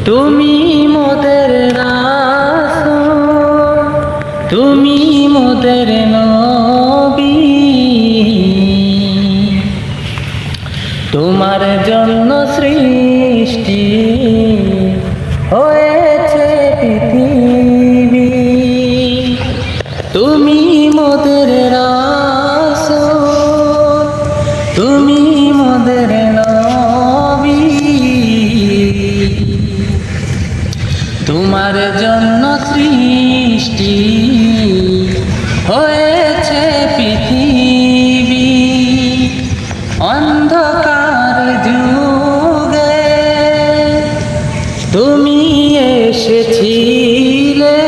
তুমি মোদের রাসূল, তুমি মোদের নবী, তোমার জন্য সৃষ্টি হয়েছে পৃথিবী। তুমি মোদের রাসূল, তুমি মোদের নবী, তোমার জন্য সৃষ্টি হয়েছে পৃথিবী। অন্ধকার যুগে তুমি এসেছিলে,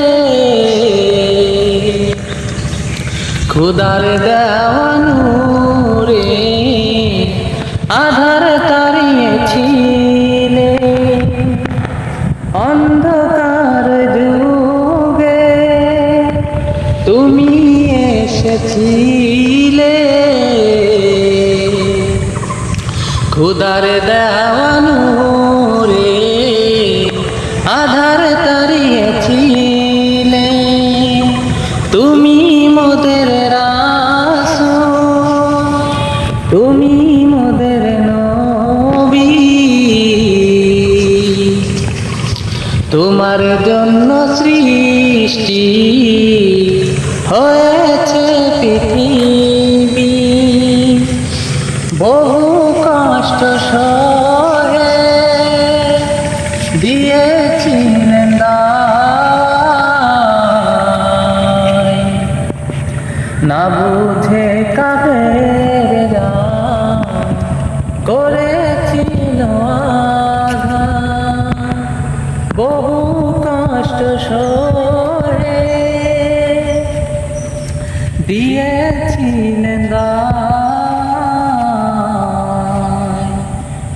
খোদার দেওয়া নূরে আধার তাড়িয়েছিলে। অন্ধকার যুগে তুমি এসেছিলে, খোদার দেওয়া নূরে আধার তাড়িয়েছিলে। তুমি মোদের রাসূল, তুমি মোদের নবী, তোমার জন্য সৃষ্টি হয়েছে পৃথিবী। বহু কষ্ট সহে দিয়েছিলেন দায়, না বুঝে কাফের করেছিল আঘাত। বহু কষ্ট সহে দিয়েছিলেন দায়,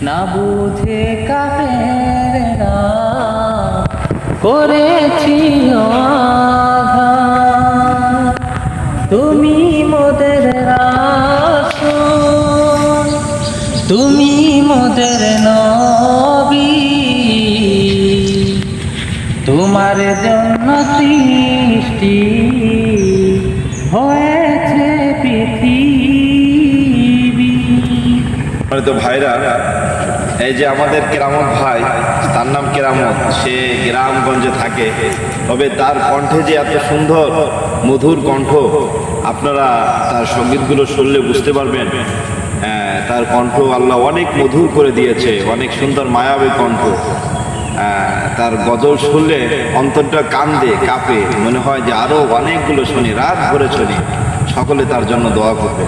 না বুঝে কাফেররা করেছিল আঘাত। তুমি মোদের রাসূল, তুমি মোদের নবী, তোমার জন্য সৃষ্টি হয়েছে পৃথিবী। তো ভাইরা, এই যে আমাদের কেরামত ভাই, তার নাম কেরামত, সে গ্রামগঞ্জে থাকে, তবে তার কণ্ঠে যে এত সুন্দর মধুর কণ্ঠ, আপনারা তার সঙ্গীতগুলো শুনলে বুঝতে পারবেন। তার কণ্ঠ আল্লাহ অনেক মধুর করে দিয়েছে, অনেক সুন্দর মায়াবী কণ্ঠ। তার গজল শুনলে অন্তরটা কান্দে, কাঁপে, মনে হয় যে আরও অনেকগুলো শুনি, রাত ভরে শুনি। সকলে তার জন্য দোয়া করবে।